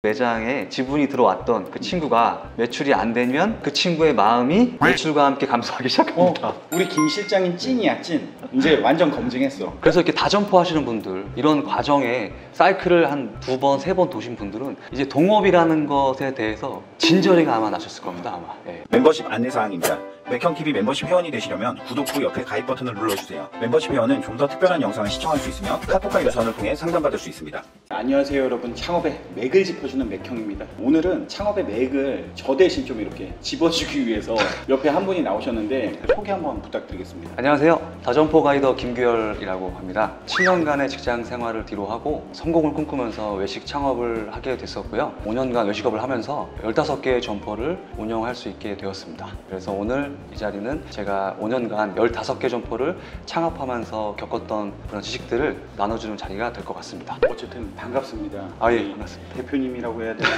매장에 지분이 들어왔던 그 친구가 매출이 안 되면 그 친구의 마음이 매출과 함께 감소하기 시작합니다. 우리 김 실장님 찐이야 찐. 이제 완전 검증했어. 그래서 이렇게 다점포 하시는 분들, 이런 과정에 사이클을 한 2번, 3번 도신 분들은 이제 동업이라는 것에 대해서 진저리가 아마 나셨을 겁니다, 아마. 네. 멤버십 안내사항입니다. 맥형TV 멤버십 회원이 되시려면 구독 후 옆에 가입 버튼을 눌러주세요. 멤버십 회원은 좀 더 특별한 영상을 시청할 수 있으며 카톡과 유선을 통해 상담받을 수 있습니다. 안녕하세요 여러분, 창업의 맥을 짚어주는 맥형입니다. 오늘은 창업의 맥을 저 대신 좀 이렇게 집어주기 위해서 옆에 한 분이 나오셨는데 소개 한번 부탁드리겠습니다. 안녕하세요. 다점포 가이더 김규열이라고 합니다. 7년간의 직장 생활을 뒤로하고 성공을 꿈꾸면서 외식 창업을 하게 됐었고요. 5년간 외식업을 하면서 15개의 점포를 운영할 수 있게 되었습니다. 그래서 오늘 이 자리는 제가 5년간 15개 점포를 창업하면서 겪었던 그런 지식들을 나눠주는 자리가 될 것 같습니다. 어쨌든 반갑습니다. 예, 반갑습니다. 대표님이라고 해야 되나?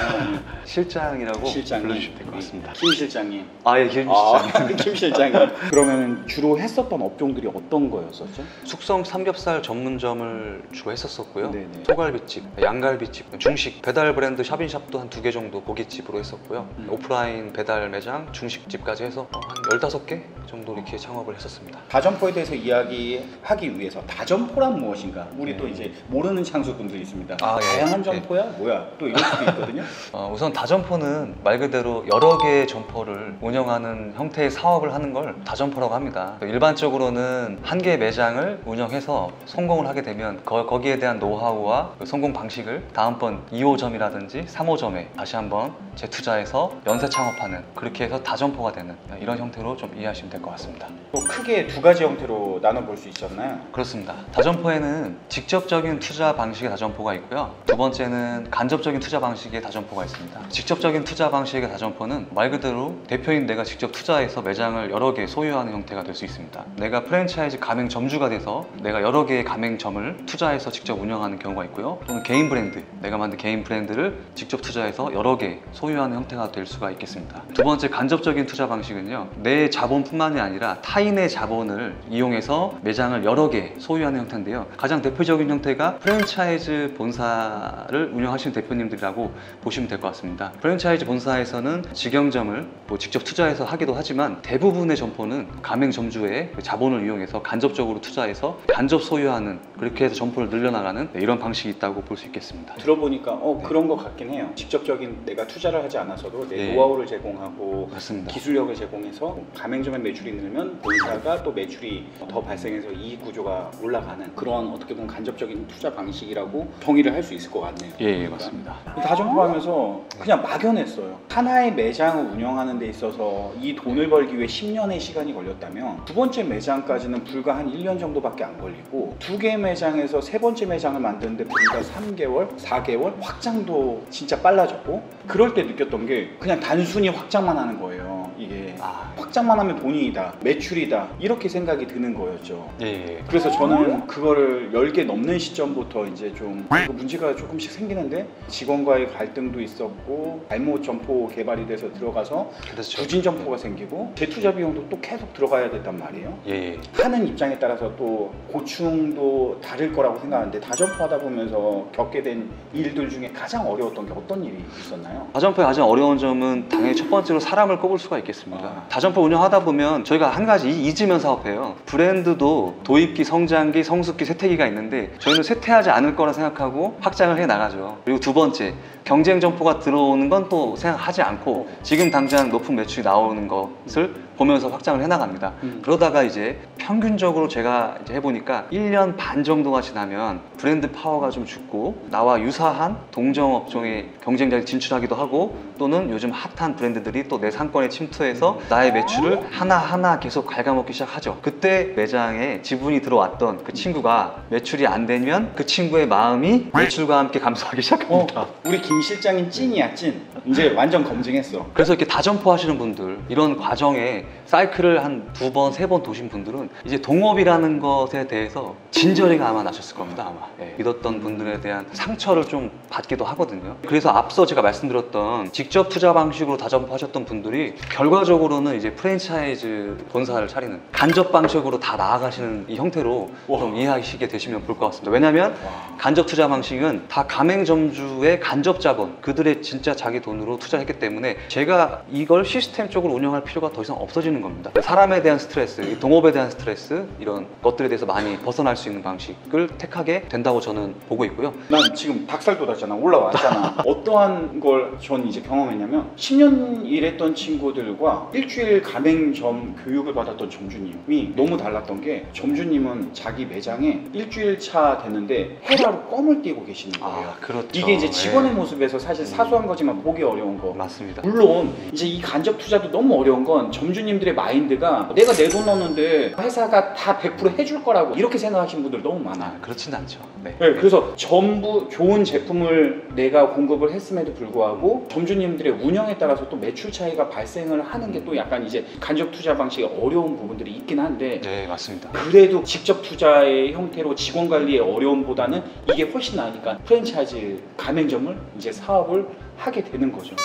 실장이라고 실장님. 불러주시면 될 것 같습니다. 김 실장님. 예, 김 실장님. 김 실장님. 그러면 주로 했었던 업종들이 어떤 거였었죠? 숙성 삼겹살 전문점을 주로 했었었고요. 네네. 소갈비집, 양갈비집, 중식, 배달 브랜드 샵인샵도 한 2개 정도 고깃집으로 했었고요. 오프라인 배달 매장, 중식집까지 해서 한 15개 정도 이렇게 창업을 했었습니다. 다점포에 대해서 이야기하기 위해서 다점포란 무엇인가? 우리 네. 또 이제 모르는 창수분들이 있습니다. 예. 다양한 점포야? 뭐야? 또 이럴 수도 있거든요. 우선 다점포는 말 그대로 여러 개의 점포를 운영하는 형태의 사업을 하는 걸 다점포라고 합니다. 일반적으로는 한 개의 매장을 운영해서 성공을 하게 되면 거기에 대한 노하우와 그 성공 방식을 다음번 2호점이라든지 3호점에 다시 한번 재투자해서 연쇄 창업하는, 그렇게 해서 다점포가 되는 이런 형태로 좀 이해하시면 될 것 같습니다. 또 크게 두 가지 형태로 나눠볼 수 있잖아요. 그렇습니다. 다점포에는 직접적인 투자 방식의 다점포가 있고요. 두 번째는 간접적인 투자 방식의 다점포가 있습니다. 직접적인 투자 방식의 다점포는 말 그대로 대표인 내가 직접 투자해서 매장을 여러 개 소유하는 형태가 될 수 있습니다. 내가 프랜차이즈 가맹점주가 돼서 내가 여러 개의 가맹점을 투자해서 직접 운영하는 경우가 있고요. 또는 개인 브랜드, 내가 만든 개인 브랜드를 직접 투자해서 여러 개 소유하는 형태가 될 수가 있겠습니다. 두 번째 간접적인 투자 방식은요, 내 자본뿐만이 아니라 타인의 자본을 이용해서 매장을 여러 개 소유하는 형태인데요. 가장 대표적인 형태가 프랜차이즈 본사를 운영하시는 대표님들이라고 보시면 될 것 같습니다. 프랜차이즈 본사에서는 직영점을 직접 투자해서 하기도 하지만 대부분의 점포는 가맹점주의 자본을 이용해서 간접적으로 투자해서 간접 소유하는, 그렇게 해서 점포를 늘려나가는 이런 방식이 있다고 볼 수 있겠습니다. 들어보니까 그런 것 같긴 해요. 직접적인 내가 투자를 하지 않아서도 내 노하우를 제공하고 맞습니다. 기술력을 제공해서 가맹점의 매출이 늘면 본사가 또 매출이 더 발생해서 이익 구조가 올라가는 그런 어떻게 보면 간접적인 투자 방식이라고 정의를 할 수 있을 것 같네요. 예, 맞습니다. 다점포 하면서 그냥 막연했어요. 하나의 매장을 운영하는 데 있어서 이 돈을 벌기 위해 10년의 시간이 걸렸다면 두 번째 매장까지는 불과 한 1년 정도밖에 안 걸리고, 두 개의 매장에서 세 번째 매장을 만드는데 불과 3개월, 4개월 확장도 진짜 빨라졌고, 그럴 때 느꼈던 게 그냥 단순히 확장만 하는 거예요. 이게 확장만 하면 돈이다, 매출이다, 이렇게 생각이 드는 거였죠. 예. 그래서 저는 그거를 10개 넘는 시점부터 이제 좀 문제가 조금씩 생기는데, 직원과의 갈등도 있었고 잘못 점포 개발이 돼서 들어가서 그렇죠. 부진 점포가 생기고 재투자 비용도 또 계속 들어가야 됐단 말이에요. 예. 하는 입장에 따라서 또 고충도 다를 거라고 생각하는데, 다점포 하다 보면서 겪게 된 일들 중에 가장 어려웠던 게 어떤 일이 있었나요? 다점포의 가장 어려운 점은 당연히 첫 번째로 사람을 꼽을 수가 있겠습니다. 다점포 운영하다 보면 저희가 한 가지 이지면 사업해요. 브랜드도 도입기, 성장기, 성숙기, 쇠퇴기가 있는데 저희는 쇠퇴하지 않을 거라 생각하고 확장을 해 나가죠. 그리고 두 번째, 경쟁 점포가 들어오는 건 또 생각하지 않고 지금 당장 높은 매출이 나오는 것을 보면서 확장을 해 나갑니다. 그러다가 이제 평균적으로 제가 이제 해보니까 1년 반 정도가 지나면 브랜드 파워가 좀 죽고 나와 유사한 동종 업종에 경쟁자에 진출하기도 하고, 또는 요즘 핫한 브랜드들이 또 내 상권에 침투해서 나의 매출을 하나하나 계속 갉아먹기 시작하죠. 그때 매장에 지분이 들어왔던 그 친구가 매출이 안 되면 그 친구의 마음이 매출과 함께 감소하기 시작합니다. 우리 김 실장님 찐이야 찐. 이제 완전 검증했어. 그래서 이렇게 다점포 하시는 분들, 이런 과정에 사이클을 한 2번, 3번 도신 분들은 이제 동업이라는 것에 대해서 진저리가 아마 나셨을 겁니다. 아마 믿었던 분들에 대한 상처를 좀 받기도 하거든요. 그래서 앞서 제가 말씀드렸던 직접 투자 방식으로 다점포하셨던 분들이 결과적으로는 이제 프랜차이즈 본사를 차리는 간접 방식으로 다 나아가시는 이 형태로 좀 이해하시게 되시면 볼 것 같습니다. 왜냐하면 간접 투자 방식은 다 가맹점주의 간접 자본, 그들의 진짜 자기 돈으로 투자했기 때문에 제가 이걸 시스템적으로 운영할 필요가 더 이상 없어지는 겁니다. 사람에 대한 스트레스, 동업에 대한 스트레스, 이런 것들에 대해서 많이 벗어날 수 있는 방식을 택하게 된다고 저는 보고 있고요. 난 지금 닭살 돋았잖아. 올라왔잖아. 어떠한 걸 전 이제 경험했냐면 10년 일했던 친구들과 일주일 가맹점 교육을 받았던 점주님이 너무 달랐던 게, 점주님은 자기 매장에 일주일 차 됐는데 헤라로 껌을 띄고 계시는 거예요. 그렇죠. 이게 이제 직원의 모습에서 사실 사소한 거지만 보기 어려운 거. 맞습니다. 물론 이제 이 간접 투자도 너무 어려운 건 점주님들의 마인드가 내가 내 돈 넣었는데 회사가 다 100% 해줄 거라고 이렇게 생각하시는 분들 너무 많아요. 그렇진 않죠. 네. 그래서 전부 좋은 제품을 내가 공급을 했음에도 불구하고 점주님들의 운영에 따라서 또 매출 차이가 발생을 하는 게 또 약간 이제 간접 투자 방식의 어려운 부분들이 있긴 한데, 네, 맞습니다. 그래도 직접 투자의 형태로 직원 관리의 어려움보다는 이게 훨씬 나으니까 프랜차이즈 가맹점을 이제 사업을 하게 되는 거죠.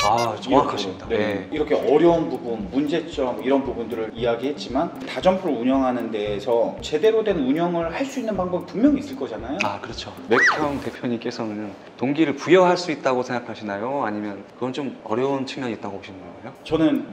정확하십니다. 네. 이렇게 어려운 부분, 문제점 이런 부분들을 이야기했지만 다점포를 운영하는 데에서 제대로 된 운영을 할 수 있는 방법이 분명히 있을 거잖아요. 그렇죠. 맥형 대표님께서는 동기를 부여할 수 있다고 생각하시나요? 아니면 그건 좀 어려운 측면이 있다고 보시는 거예요? 저는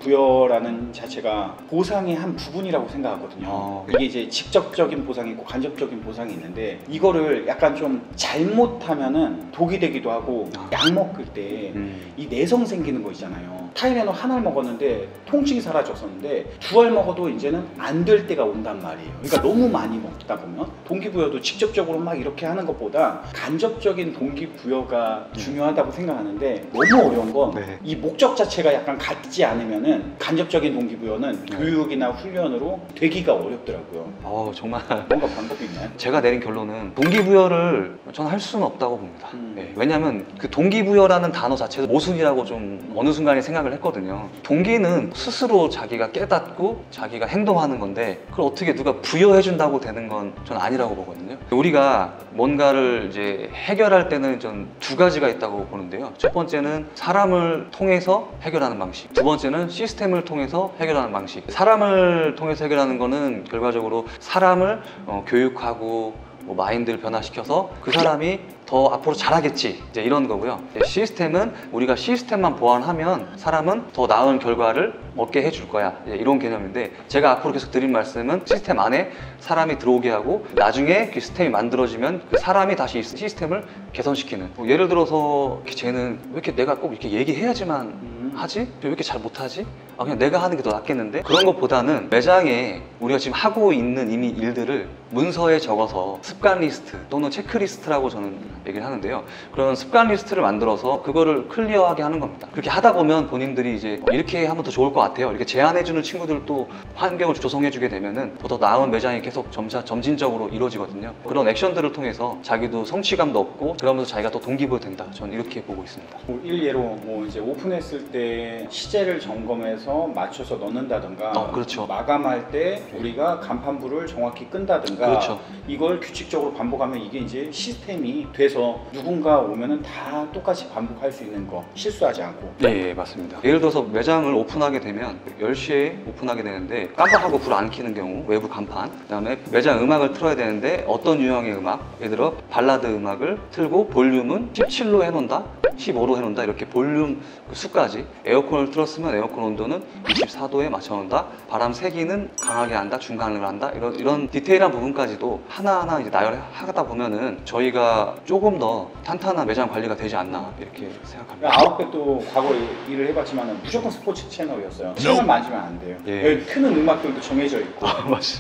동기부여라는 자체가 보상의 한 부분이라고 생각하거든요. 이게 이제 직접적인 보상이 있고 간접적인 보상이 있는데, 이거를 약간 좀 잘못하면은 독이 되기도 하고, 약 먹을 때 이 내성 생기는 거 있잖아요. 타이레놀 한 알 먹었는데 통증이 사라졌었는데 2알 먹어도 이제는 안 될 때가 온단 말이에요. 그러니까 너무 많이 먹다 보면 동기부여도 직접적으로 막 이렇게 하는 것보다 간접적인 동기부여가 중요하다고 생각하는데, 너무 어려운 건 이 목적 자체가 약간 같지 않으면은 간접적인 동기부여는 교육이나 훈련으로 되기가 어렵더라고요. 정말 뭔가 방법이 있나요? 제가 내린 결론은 동기부여를 저는 할 수는 없다고 봅니다. 왜냐하면 그 동기부여라는 단어 자체도 모순이라고 좀 어느 순간에 생각을 했거든요. 동기는 스스로 자기가 깨닫고 자기가 행동하는 건데, 그걸 어떻게 누가 부여해준다고 되는 건 전 아니라고 보거든요. 우리가 뭔가를 이제 해결할 때는 전 두 가지가 있다고 보는데요. 첫 번째는 사람을 통해서 해결하는 방식, 두 번째는 시스템을 통해서 해결하는 방식. 사람을 통해서 해결하는 거는 결과적으로 사람을 교육하고 마인드를 변화시켜서 그 사람이 더 앞으로 잘하겠지, 이제 이런 거고요. 시스템은 우리가 시스템만 보완하면 사람은 더 나은 결과를 얻게 해줄 거야, 이런 개념인데, 제가 앞으로 계속 드린 말씀은 시스템 안에 사람이 들어오게 하고 나중에 그 시스템이 만들어지면 그 사람이 다시 이 시스템을 개선시키는. 예를 들어서 쟤는 왜 이렇게 내가 꼭 이렇게 얘기해야지만 하지? 왜 이렇게 잘 못하지? 그냥 내가 하는 게 더 낫겠는데? 그런 것보다는 매장에 우리가 지금 하고 있는 이미 일들을 문서에 적어서 습관 리스트 또는 체크리스트라고 저는 얘기를 하는데요. 그런 습관 리스트를 만들어서 그거를 클리어하게 하는 겁니다. 그렇게 하다 보면 본인들이 이제 이렇게 하면 더 좋을 것 같아요, 이렇게 제안해주는 친구들도 환경을 조성해주게 되면은 더 나은 매장이 계속 점진적으로 이루어지거든요. 그런 액션들을 통해서 자기도 성취감도 얻고, 그러면서 자기가 더 동기부여된다, 저는 이렇게 보고 있습니다. 일례로 이제 오픈했을 때 시제를 점검해서 맞춰서 넣는다든가, 그렇죠. 마감할 때 우리가 간판부를 정확히 끈다든가, 그렇죠. 이걸 규칙적으로 반복하면 이게 이제 시스템이 돼서 누군가 오면은 다 똑같이 반복할 수 있는 거, 실수하지 않고. 네, 맞습니다. 예를 들어서 매장을 오픈하게 되면 10시에 오픈하게 되는데 깜빡하고 불 안 켜는 경우, 외부 간판, 그다음에 매장 음악을 틀어야 되는데 어떤 유형의 음악, 예를 들어 발라드 음악을 틀고 볼륨은 17로 해놓는다, 15로 해놓는다, 이렇게 볼륨 수까지. 에어컨을 틀었으면 에어컨 온도는 24도에 맞춰놓는다, 바람 세기는 강하게 한다, 중간을 한다, 이런 디테일한 부분까지도 하나하나 이제 나열하다 보면은 저희가 조금 더 탄탄한 매장 관리가 되지 않나, 이렇게 생각합니다. 아웃백도 과거에 일을 해봤지만 무조건 스포츠 채널이었어요. 채널 만지면 안 돼요. 여기 트는 음악들도 정해져 있고.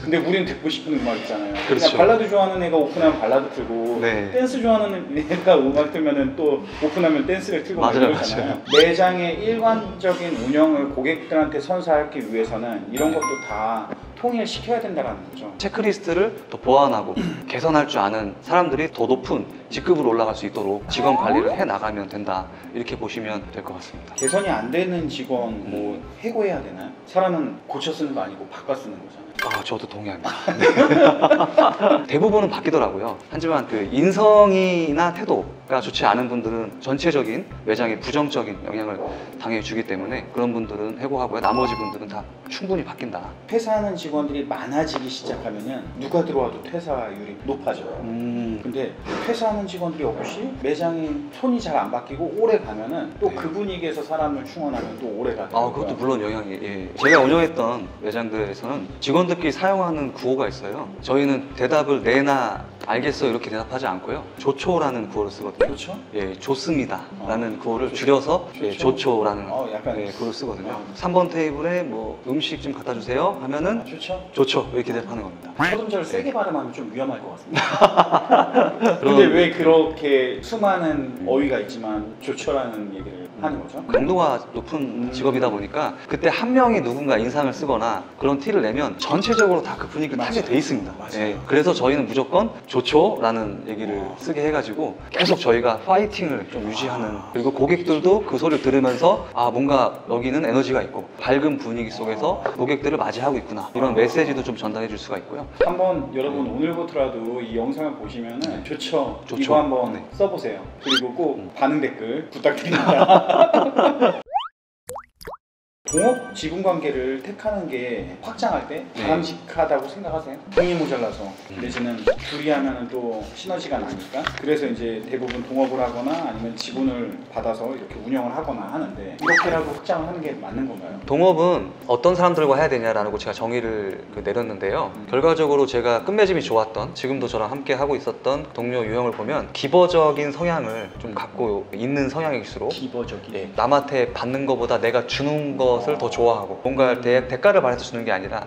근데 우리는 듣고 싶은 음악 있잖아요. 그렇죠. 그냥 발라드 좋아하는 애가 오픈하면 발라드 틀고, 댄스 좋아하는 애가 음악 틀면은 또 오픈하면 댄스를 틀고 그러잖아요. 매장의 일관적인 운영을 고객들한테 선사하기 위해서는 이런 것도 다 통일시켜야 된다는 거죠. 체크리스트를 더 보완하고 개선할 줄 아는 사람들이 더 높은 직급으로 올라갈 수 있도록 직원 관리를 해 나가면 된다, 이렇게 보시면 될 것 같습니다. 개선이 안 되는 직원 해고해야 되나요? 사람은 고쳐 쓰는 거 아니고 바꿔 쓰는 거잖아요. 저도 동의합니다. 대부분은 바뀌더라고요. 하지만 그 인성이나 태도가 좋지 않은 분들은 전체적인 매장에 부정적인 영향을 당연히 주기 때문에 그런 분들은 해고하고요. 나머지 분들은 다 충분히 바뀐다. 퇴사하는 직원들이 많아지기 시작하면은 누가 들어와도 퇴사율이 높아져요. 근데 퇴사하는 직원들이 없이 매장이 손이 잘 안 바뀌고 오래 가면은 또 그 분위기에서 사람을 충원하면 또 오래 가더라고요. 그것도 물론 영향이, 예. 제가 운영했던 매장들에서는 직원들끼리 사용하는 구호가 있어요. 저희는 대답을 네나 알겠어 이렇게 대답하지 않고요. 좋초라는 구호를 쓰거든요. 그렇죠? 예, 좋습니다 라는 구호를 줄여서 예, 좋초라는 약간 예, 구호를 쓰거든요. 3번 테이블에 뭐 음식 좀 갖다 주세요 하면은 좋죠? 좋죠 이렇게 대답하는 겁니다. 서름자를 세게 발음하면 좀 위험할 것 같습니다. 근데 왜 그렇게 수많은 어휘가 있지만 좋죠라는 얘기를 하는 거죠? 강도가 높은 직업이다 보니까 그때 한 명이 누군가 인상을 쓰거나 그런 티를 내면 전체적으로 다 그 분위기를 타게 돼 있습니다. 예, 그래서 저희는 무조건 좋죠라는 얘기를 쓰게 해가지고 계속 저희가 파이팅을 좀 유지하는, 그리고 고객들도 그 소리를 들으면서 뭔가 여기는 에너지가 있고 밝은 분위기 속에서 고객들을 맞이하고 있구나 이런 메시지도 좀 전달해 줄 수가 있고요. 한번 여러분 오늘부터라도 이 영상을 보시면은 좋죠. 좋죠. 이거 한번 네. 써보세요. 그리고 꼭 반응 댓글 부탁드립니다. 동업 직원 관계를 택하는 게 확장할 때 바람직하다고 생각하세요? 돈이 모자라서 내지는 둘이 하면은 또 시너지가 나니까, 그래서 이제 대부분 동업을 하거나 아니면 지분을 받아서 이렇게 운영을 하거나 하는데 이렇게라도 확장을 하는 게 맞는 건가요? 동업은 어떤 사람들과 해야 되냐라는 거 제가 정의를 내렸는데요. 결과적으로 제가 끝맺음이 좋았던, 지금도 저랑 함께 하고 있었던 동료 유형을 보면 기버적인 성향을 좀 갖고 있는 성향일수록 기버적인 남한테 받는 것보다 내가 주는 것을 더 좋아하고 뭔가 대가를 바라서 주는 게 아니라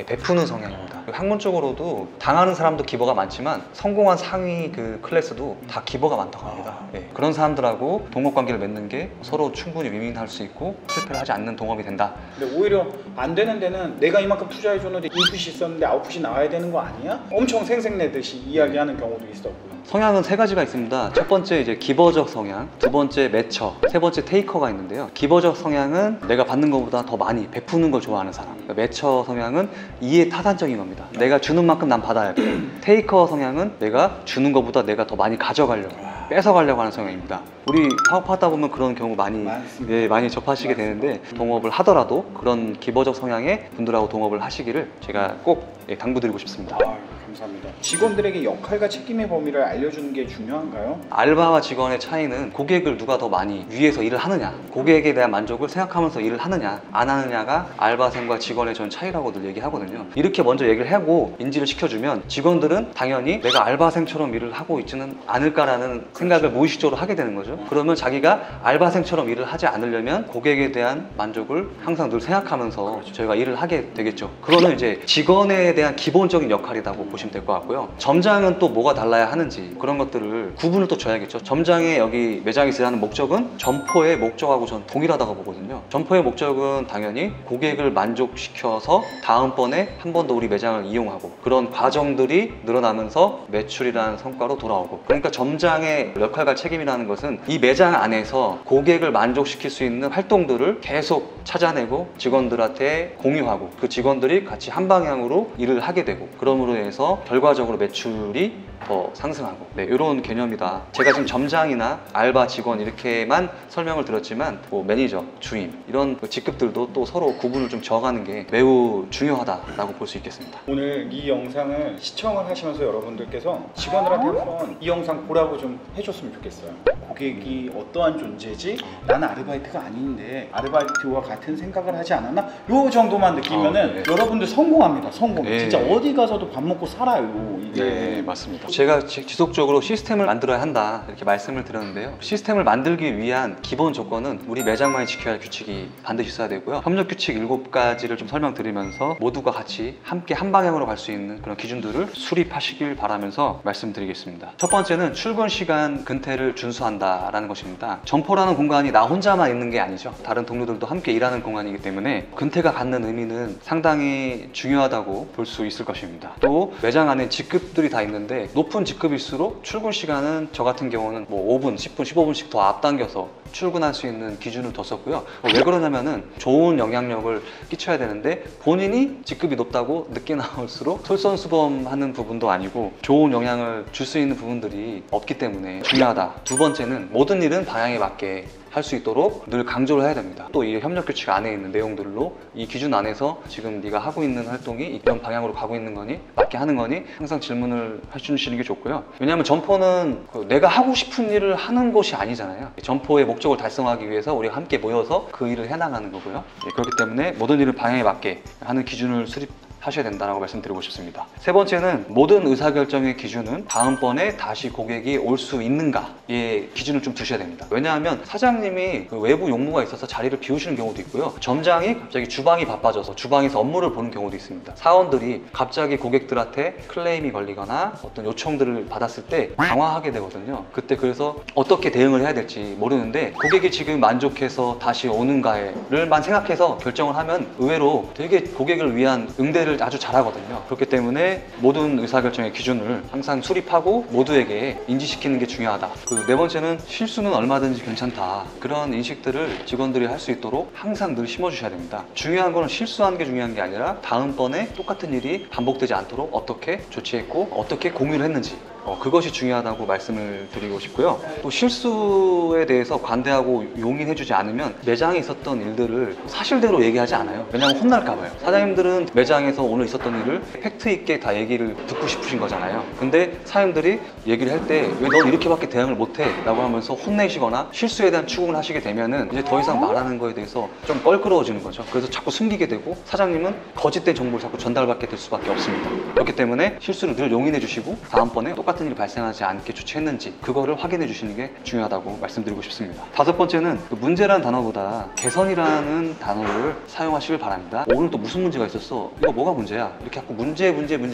베푸는 성향입니다. 학문적으로도 당하는 사람도 기버가 많지만 성공한 상위 그 클래스도 다 기버가 많다고 합니다. 그런 사람들하고 동업관계를 맺는 게 서로 충분히 윈윈할 수 있고 실패를 하지 않는 동업이 된다. 근데 오히려 안 되는 데는 내가 이만큼 투자해줬는데 인풋이 있었는데 아웃풋이 나와야 되는 거 아니야? 엄청 생색내듯이 이야기하는 경우도 있었고요. 성향은 세 가지가 있습니다. 첫 번째 이제 기버적 성향, 두 번째 매처, 세 번째 테이커가 있는데요. 기버적 성향은 내가 받는 것보다 더 많이 베푸는 걸 좋아하는 사람. 매처 성향은 이해 타산적인 겁니다. 내가 주는 만큼 난 받아야 돼. 테이커 성향은 내가 주는 것보다 내가 더 많이 가져가려고, 뺏어가려고 하는 성향입니다. 우리 사업하다 보면 그런 경우 많이 접하시게 되는데, 동업을 하더라도 그런 기버적 성향의 분들하고 동업을 하시기를 제가 꼭 당부드리고 싶습니다. 감사합니다. 직원들에게 역할과 책임의 범위를 알려주는 게 중요한가요? 알바와 직원의 차이는 고객을 누가 더 많이 위해서 일을 하느냐, 고객에 대한 만족을 생각하면서 일을 하느냐 안 하느냐가 알바생과 직원의 전 차이라고들 얘기하거든요. 이렇게 먼저 얘기를 하고 인지를 시켜주면 직원들은 당연히 내가 알바생처럼 일을 하고 있지는 않을까라는 생각을 무의식적으로 하게 되는 거죠. 그러면 자기가 알바생처럼 일을 하지 않으려면 고객에 대한 만족을 항상 늘 생각하면서 저희가 일을 하게 되겠죠. 그거는 이제 직원에 대한 기본적인 역할이라고 보시면 될 것 같고요. 점장은 또 뭐가 달라야 하는지 그런 것들을 구분을 또 줘야겠죠. 점장의 여기 매장에 있어야 하는 목적은 점포의 목적하고 전 동일하다고 보거든요. 점포의 목적은 당연히 고객을 만족시켜서 다음번에 한 번 더 우리 매장을 이용하고 그런 과정들이 늘어나면서 매출이라는 성과로 돌아오고, 그러니까 점장의 역할과 책임이라는 것은 이 매장 안에서 고객을 만족시킬 수 있는 활동들을 계속 찾아내고 직원들한테 공유하고 그 직원들이 같이 한 방향으로 일을 하게 되고, 그러므로 해서 결과적으로 매출이 더 상승하고, 이런 개념이다. 제가 지금 점장이나 알바 직원 이렇게만 설명을 드렸지만 뭐 매니저, 주임 이런 직급들도 또 서로 구분을 좀 지어가는 게 매우 중요하다라고 볼 수 있겠습니다. 오늘 이 영상을 시청을 하시면서 여러분들께서 직원들한테 한번 이 영상 보라고 좀 해줬으면 좋겠어요. 고객이 어떠한 존재지? 나는 아르바이트가 아닌데 아르바이트와 같은 생각을 하지 않았나? 요 정도만 느끼면은 여러분들 성공합니다. 성공. 진짜 어디 가서도 밥 먹고 살아요. 이게. 맞습니다. 제가 지속적으로 시스템을 만들어야 한다 이렇게 말씀을 드렸는데요. 시스템을 만들기 위한 기본 조건은 우리 매장만이 지켜야 할 규칙이 반드시 있어야 되고요. 협력 규칙 7가지를 좀 설명드리면서 모두가 같이 함께 한 방향으로 갈 수 있는 그런 기준들을 수립하시길 바라면서 말씀드리겠습니다. 첫 번째는 출근 시간 근태를 준수한다라는 것입니다. 점포라는 공간이 나 혼자만 있는 게 아니죠. 다른 동료들도 함께 일하는 공간이기 때문에 근태가 갖는 의미는 상당히 중요하다고 볼 수 있을 것입니다. 또 매장 안에 직급들이 다 있는데 높은 직급일수록 출근 시간은 저 같은 경우는 뭐 5분, 10분, 15분씩 더 앞당겨서 출근할 수 있는 기준을 뒀었고요. 왜 그러냐면은 좋은 영향력을 끼쳐야 되는데 본인이 직급이 높다고 늦게 나올수록 솔선수범하는 부분도 아니고 좋은 영향을 줄 수 있는 부분들이 없기 때문에 중요하다. 두 번째는 모든 일은 방향에 맞게 할 수 있도록 늘 강조를 해야 됩니다. 또 이 협력규칙 안에 있는 내용들로 이 기준 안에서 지금 네가 하고 있는 활동이 이런 방향으로 가고 있는 거니? 맞게 하는 거니? 항상 질문을 해주시는 게 좋고요. 왜냐하면 점포는 내가 하고 싶은 일을 하는 곳이 아니잖아요. 점포의 목적을 달성하기 위해서 우리가 함께 모여서 그 일을 해나가는 거고요. 그렇기 때문에 모든 일을 방향에 맞게 하는 기준을 하셔야 된다고 말씀드리고 싶습니다. 세 번째는 모든 의사결정의 기준은 다음번에 다시 고객이 올 수 있는가의 기준을 좀 두셔야 됩니다. 왜냐하면 사장님이 그 외부 용무가 있어서 자리를 비우시는 경우도 있고요. 점장이 갑자기 주방이 바빠져서 주방에서 업무를 보는 경우도 있습니다. 사원들이 갑자기 고객들한테 클레임이 걸리거나 어떤 요청들을 받았을 때 당황하게 되거든요. 그때 그래서 어떻게 대응을 해야 될지 모르는데 고객이 지금 만족해서 다시 오는가를만 생각해서 결정을 하면 의외로 되게 고객을 위한 응대를 아주 잘하거든요. 그렇기 때문에 모든 의사결정의 기준을 항상 수립하고 모두에게 인지시키는 게 중요하다. 그 네 번째는 실수는 얼마든지 괜찮다. 그런 인식들을 직원들이 할 수 있도록 항상 늘 심어주셔야 됩니다. 중요한 거는 실수하는 게 중요한 게 아니라 다음번에 똑같은 일이 반복되지 않도록 어떻게 조치했고 어떻게 공유를 했는지 그것이 중요하다고 말씀을 드리고 싶고요. 또 실수에 대해서 관대하고 용인해주지 않으면 매장에 있었던 일들을 사실대로 얘기하지 않아요. 왜냐하면 혼날까 봐요. 사장님들은 매장에서 오늘 있었던 일을 팩트 있게 다 얘기를 듣고 싶으신 거잖아요. 근데 사장님들이 얘기를 할 때 왜 넌 이렇게밖에 대응을 못해? 라고 하면서 혼내시거나 실수에 대한 추궁을 하시게 되면은 이제 더 이상 말하는 거에 대해서 좀 껄끄러워지는 거죠. 그래서 자꾸 숨기게 되고 사장님은 거짓된 정보를 자꾸 전달받게 될 수밖에 없습니다. 그렇기 때문에 실수를 늘 용인해 주시고 다음번에 똑같은 일이 발생하지 않게 조치했는지 그거를 확인해 주시는 게 중요하다고 말씀드리고 싶습니다. 다섯 번째는 그 문제라는 단어보다 개선이라는 단어를 사용하시길 바랍니다. 오늘 또 무슨 문제가 있었어? 이거 뭐가 문제야? 이렇게 자꾸 문제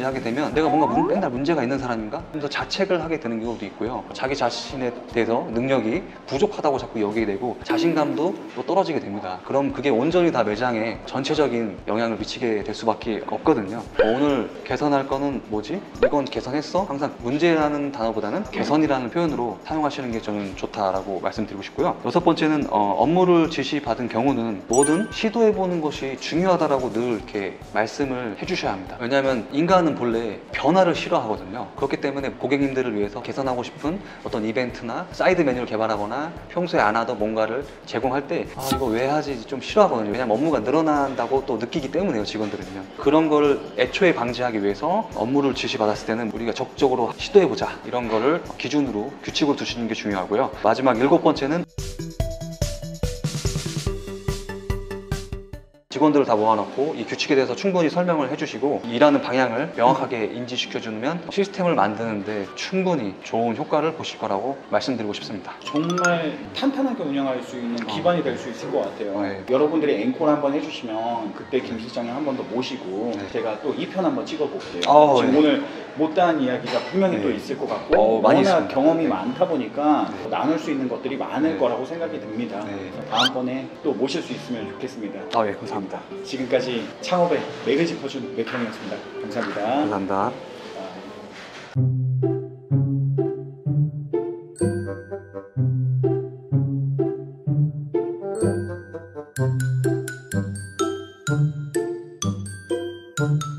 하게 되면 내가 뭔가 맨날 문제가 있는 사람인가? 그래서 자책을 하게 되는 경우도 있고요. 자기 자신에 대해서 능력이 부족하다고 자꾸 여기게 되고 자신감도 또 떨어지게 됩니다. 그럼 그게 온전히 다 매장에 전체적인 영향을 미치게 될 수밖에 없거든요. 오늘 개선할 거는 뭐지? 이건 개선했어? 항상 문제라는 단어보다는 개선이라는 표현으로 사용하시는 게 저는 좋다라고 말씀드리고 싶고요. 여섯 번째는 업무를 지시받은 경우는 뭐든 시도해보는 것이 중요하다라고 늘 이렇게 말씀을 해주셔야 합니다. 왜냐하면 인간은 본래 변화를 싫어하거든요. 그렇기 때문에 고객님들을 위해서 개선하고 싶은 어떤 이벤트나 사이드 메뉴를 개발하거나 평소에 안 하던 뭔가를 제공할 때 이거 왜 하지 좀 싫어하거든요. 왜냐면 업무가 늘어난다고 또 느끼기 때문에요. 직원들은요. 그런 거를 애초에 방지하기 위해서 업무를 지시받았을 때는 우리가 적극적으로 시도해보자 이런 거를 기준으로 규칙을 두시는 게 중요하고요. 마지막 일곱 번째는 직원들을 다 모아놓고 이 규칙에 대해서 충분히 설명을 해주시고 일하는 방향을 명확하게 인지시켜주면 시스템을 만드는데 충분히 좋은 효과를 보실 거라고 말씀드리고 싶습니다. 정말 탄탄하게 운영할 수 있는 기반이 될 수 있을 것 같아요. 네. 여러분들이 앵콜 한번 해주시면 그때 김 실장님 한 번 더 모시고 네. 제가 또 2편 한번 찍어볼게요. 지금 네. 오늘 못다한 이야기가 분명히 네. 또 있을 것 같고 많이 워낙 있습니다. 경험이 네. 많다 보니까 네. 나눌 수 있는 것들이 많을 네. 거라고 생각이 듭니다. 네. 그래서 다음번에 또 모실 수 있으면 좋겠습니다. 예, 감사합니다. 지금까지 창업의 맥을 짚어준 맥형이었습니다. 감사합니다. 감사합니다. 아.